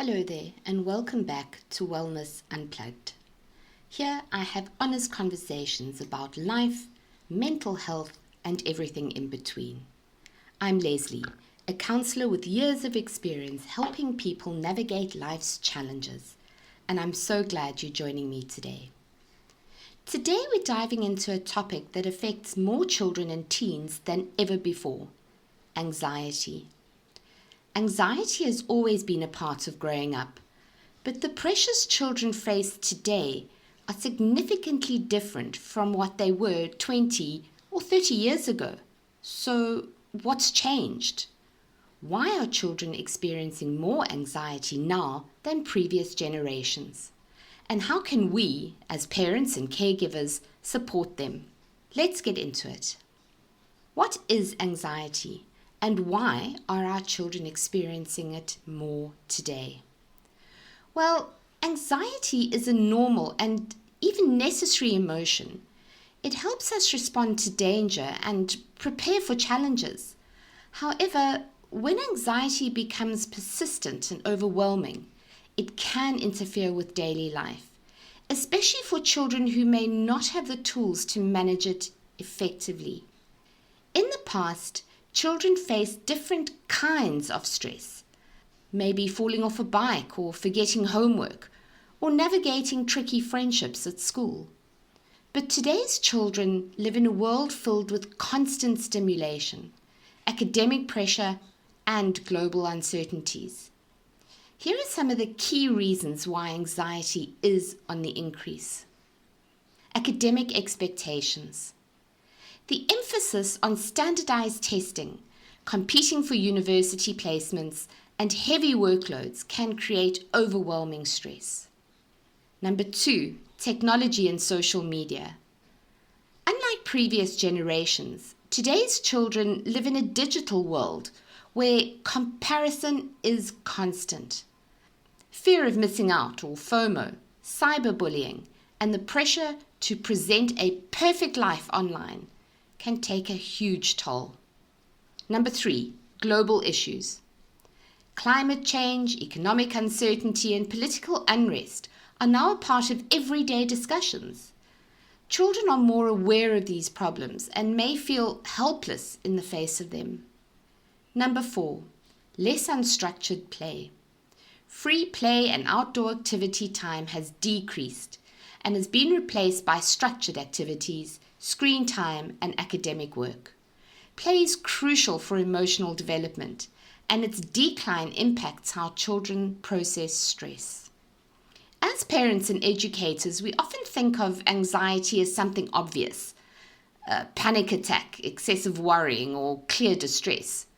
Hello there, and welcome back to Wellness Unplugged. Here I have honest conversations about life, mental health, and everything in between. I'm Lesley, a counselor with years of experience helping people navigate life's challenges, and I'm so glad you're joining me today. Today we're diving into a topic that affects more children and teens than ever before: anxiety. Anxiety has always been a part of growing up, but the pressures children face today are significantly different from what they were 20 or 30 years ago. So, what's changed? Why are children experiencing more anxiety now than previous generations? And how can we, as parents and caregivers, support them? Let's get into it. What is anxiety? And why are our children experiencing it more today? Well, anxiety is a normal and even necessary emotion. It helps us respond to danger and prepare for challenges. However, when anxiety becomes persistent and overwhelming, it can interfere with daily life, especially for children who may not have the tools to manage it effectively. In the past, children face different kinds of stress, maybe falling off a bike or forgetting homework, or navigating tricky friendships at school. But today's children live in a world filled with constant stimulation, academic pressure, and global uncertainties. Here are some of the key reasons why anxiety is on the increase. Academic expectations. The emphasis on standardized testing, competing for university placements, and heavy workloads can create overwhelming stress. Number 2, technology and social media. Unlike previous generations, today's children live in a digital world where comparison is constant. Fear of missing out, or FOMO, cyberbullying, and the pressure to present a perfect life online can take a huge toll. Number 3, global issues. Climate change, economic uncertainty, and political unrest are now a part of everyday discussions. Children are more aware of these problems and may feel helpless in the face of them. Number 4, less unstructured play. Free play and outdoor activity time has decreased and has been replaced by structured activities, screen time, and academic work. Play is crucial for emotional development, and its decline impacts how children process stress. As parents and educators, we often think of anxiety as something obvious: a panic attack, excessive worrying, or clear distress.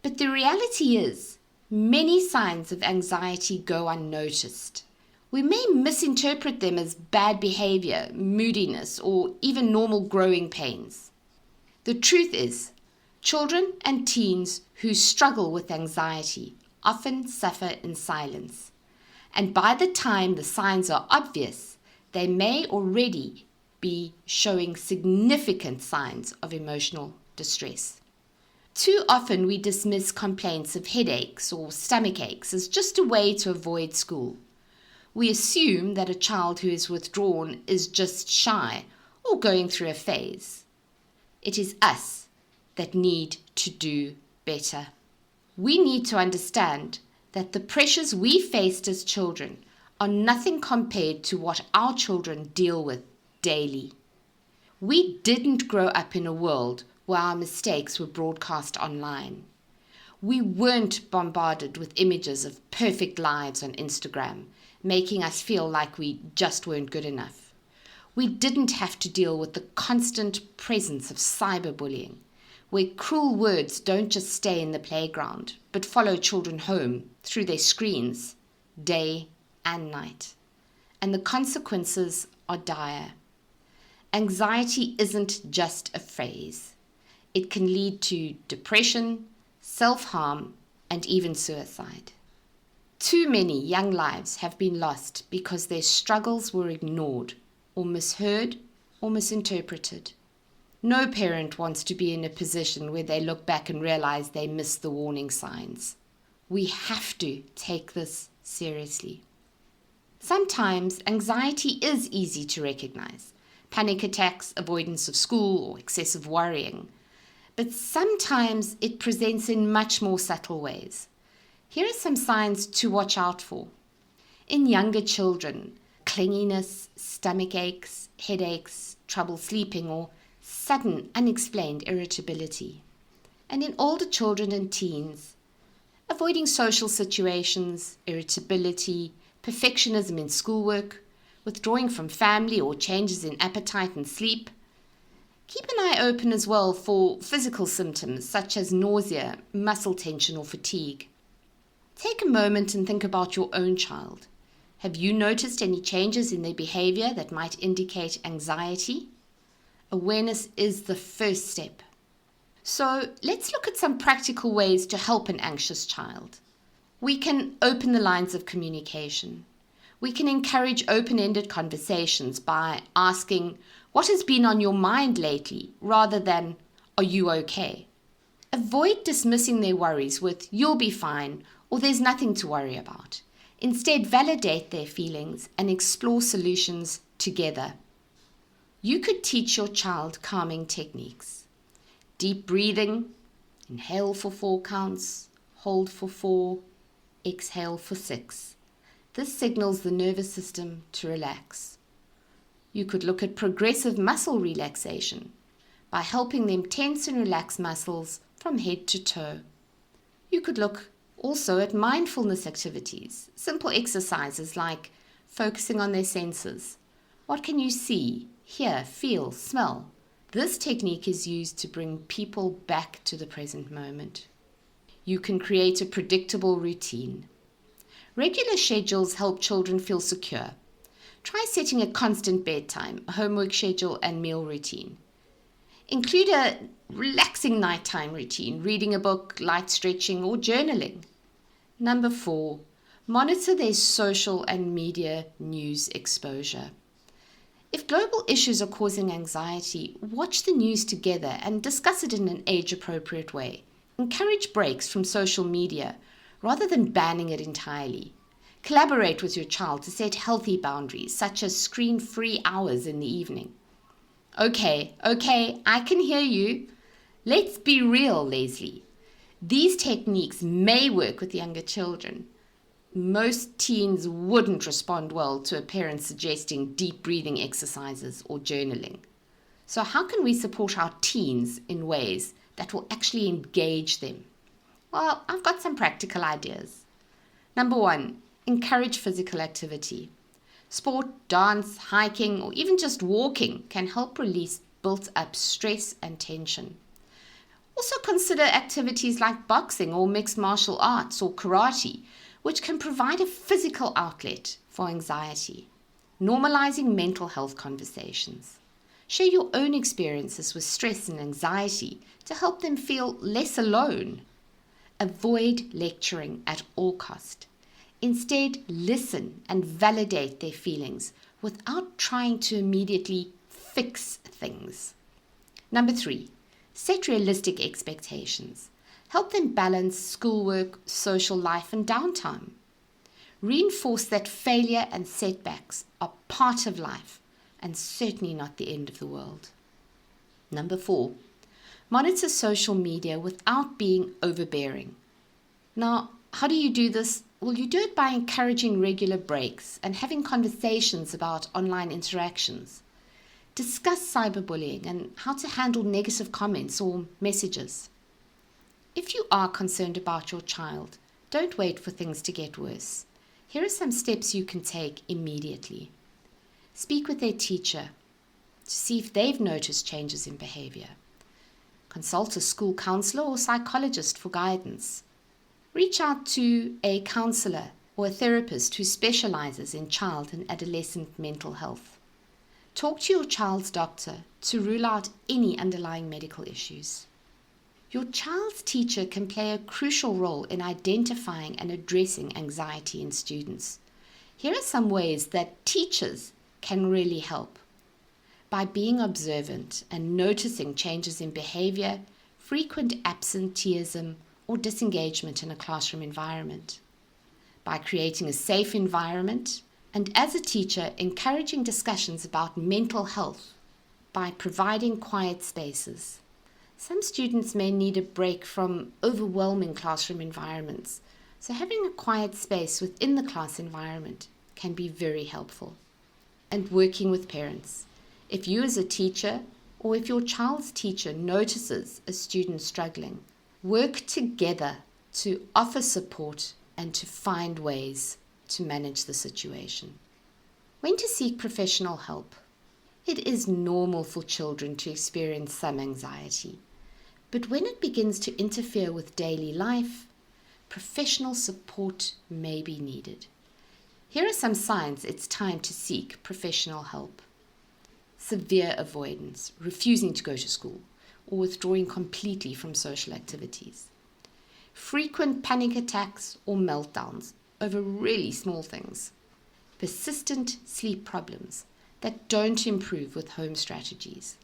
But the reality is, many signs of anxiety go unnoticed. We may misinterpret them as bad behavior, moodiness, or even normal growing pains. The truth is, children and teens who struggle with anxiety often suffer in silence. And by the time the signs are obvious, they may already be showing significant signs of emotional distress. Too often we dismiss complaints of headaches or stomach aches as just a way to avoid school. We assume that a child who is withdrawn is just shy or going through a phase. It is us that need to do better. We need to understand that the pressures we faced as children are nothing compared to what our children deal with daily. We didn't grow up in a world where our mistakes were broadcast online. We weren't bombarded with images of perfect lives on Instagram, making us feel like we just weren't good enough. We didn't have to deal with the constant presence of cyberbullying, where cruel words don't just stay in the playground, but follow children home through their screens, day and night. And the consequences are dire. Anxiety isn't just a phase. It can lead to depression, self-harm, and even suicide. Too many young lives have been lost because their struggles were ignored or misheard or misinterpreted. No parent wants to be in a position where they look back and realize they missed the warning signs. We have to take this seriously. Sometimes anxiety is easy to recognize. Panic attacks, avoidance of school, or excessive worrying. But sometimes it presents in much more subtle ways. Here are some signs to watch out for. In younger children, clinginess, stomach aches, headaches, trouble sleeping, or sudden unexplained irritability. And in older children and teens, avoiding social situations, irritability, perfectionism in schoolwork, withdrawing from family or changes in appetite and sleep. Keep an eye open as well for physical symptoms such as nausea, muscle tension or fatigue. Take a moment and think about your own child. Have you noticed any changes in their behavior that might indicate anxiety? Awareness is the first step. So let's look at some practical ways to help an anxious child. We can open the lines of communication. We can encourage open-ended conversations by asking, what has been on your mind lately, rather than, are you okay? Avoid dismissing their worries with, you'll be fine, or there's nothing to worry about. Instead, validate their feelings and explore solutions together. You could teach your child calming techniques. Deep breathing, inhale for 4 counts, hold for 4, exhale for 6. This signals the nervous system to relax. You could look at progressive muscle relaxation by helping them tense and relax muscles from head to toe. You could look also at mindfulness activities, simple exercises like focusing on their senses. What can you see, hear, feel, smell? This technique is used to bring people back to the present moment. You can create a predictable routine. Regular schedules help children feel secure. Try setting a constant bedtime, a homework schedule, and meal routine. Include a relaxing nighttime routine, reading a book, light stretching, or journaling. Number 4, monitor their social and media news exposure. If global issues are causing anxiety, watch the news together and discuss it in an age-appropriate way. Encourage breaks from social media rather than banning it entirely. Collaborate with your child to set healthy boundaries, such as screen-free hours in the evening. Okay, I can hear you. Let's be real, Lesley. These techniques may work with younger children. Most teens wouldn't respond well to a parent suggesting deep breathing exercises or journaling. So how can we support our teens in ways that will actually engage them? Well, I've got some practical ideas. Number 1, encourage physical activity. Sport, dance, hiking, or even just walking can help release built-up stress and tension. Also consider activities like boxing or mixed martial arts or karate, which can provide a physical outlet for anxiety. Normalizing mental health conversations. Share your own experiences with stress and anxiety to help them feel less alone. Avoid lecturing at all cost. Instead, listen and validate their feelings without trying to immediately fix things. Number 3, set realistic expectations. Help them balance schoolwork, social life, and downtime. Reinforce that failure and setbacks are part of life and certainly not the end of the world. Number 4, monitor social media without being overbearing. Now, how do you do this? Well, you do it by encouraging regular breaks and having conversations about online interactions. Discuss cyberbullying and how to handle negative comments or messages. If you are concerned about your child, don't wait for things to get worse. Here are some steps you can take immediately. Speak with their teacher to see if they've noticed changes in behavior. Consult a school counselor or psychologist for guidance. Reach out to a counselor or a therapist who specializes in child and adolescent mental health. Talk to your child's doctor to rule out any underlying medical issues. Your child's teacher can play a crucial role in identifying and addressing anxiety in students. Here are some ways that teachers can really help. By being observant and noticing changes in behavior, frequent absenteeism, or disengagement in a classroom environment. By creating a safe environment and, as a teacher, encouraging discussions about mental health by providing quiet spaces. Some students may need a break from overwhelming classroom environments, so having a quiet space within the class environment can be very helpful. And working with parents. If you as a teacher or if your child's teacher notices a student struggling, work together to offer support and to find ways to manage the situation. When to seek professional help. It is normal for children to experience some anxiety, but when it begins to interfere with daily life, professional support may be needed. Here are some signs it's time to seek professional help. Severe avoidance, refusing to go to school, or withdrawing completely from social activities. Frequent panic attacks or meltdowns over really small things. Persistent sleep problems that don't improve with home strategies.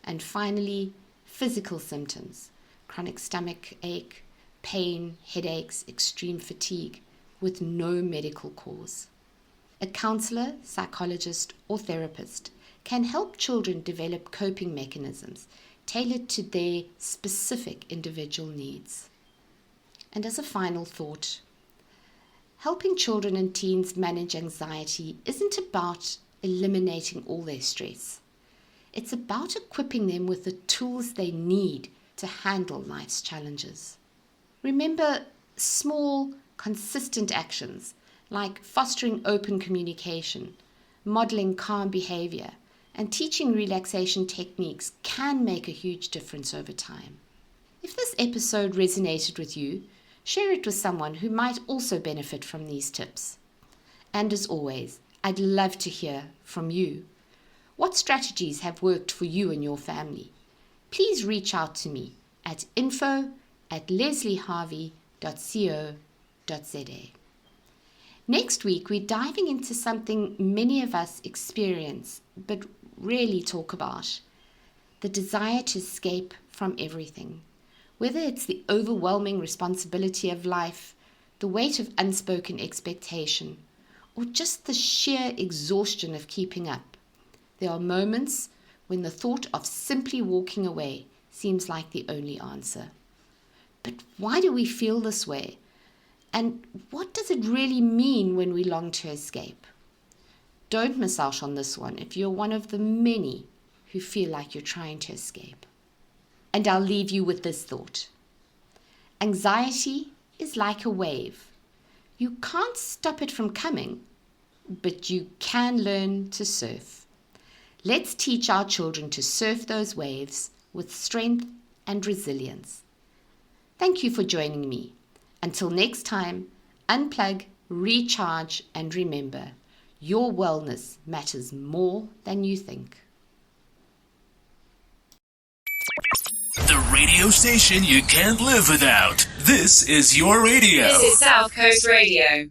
And finally, physical symptoms, chronic stomach ache, pain, headaches, extreme fatigue, with no medical cause. A counselor, psychologist, or therapist can help children develop coping mechanisms tailored to their specific individual needs. And as a final thought, helping children and teens manage anxiety isn't about eliminating all their stress. It's about equipping them with the tools they need to handle life's challenges. Remember, small, consistent actions like fostering open communication, modeling calm behavior, and teaching relaxation techniques can make a huge difference over time. If this episode resonated with you, share it with someone who might also benefit from these tips. And as always, I'd love to hear from you. What strategies have worked for you and your family? Please reach out to me at info@lesleyharvey.co.za. Next week, we're diving into something many of us experience but rarely talk about: the desire to escape from everything. Whether it's the overwhelming responsibility of life, the weight of unspoken expectation, or just the sheer exhaustion of keeping up, there are moments when the thought of simply walking away seems like the only answer. But why do we feel this way? And what does it really mean when we long to escape? Don't miss out on this one if you're one of the many who feel like you're trying to escape. And I'll leave you with this thought. Anxiety is like a wave. You can't stop it from coming, but you can learn to surf. Let's teach our children to surf those waves with strength and resilience. Thank you for joining me. Until next time, unplug, recharge, and remember, your wellness matters more than you think. The radio station you can't live without. This is your radio. This is South Coast Radio.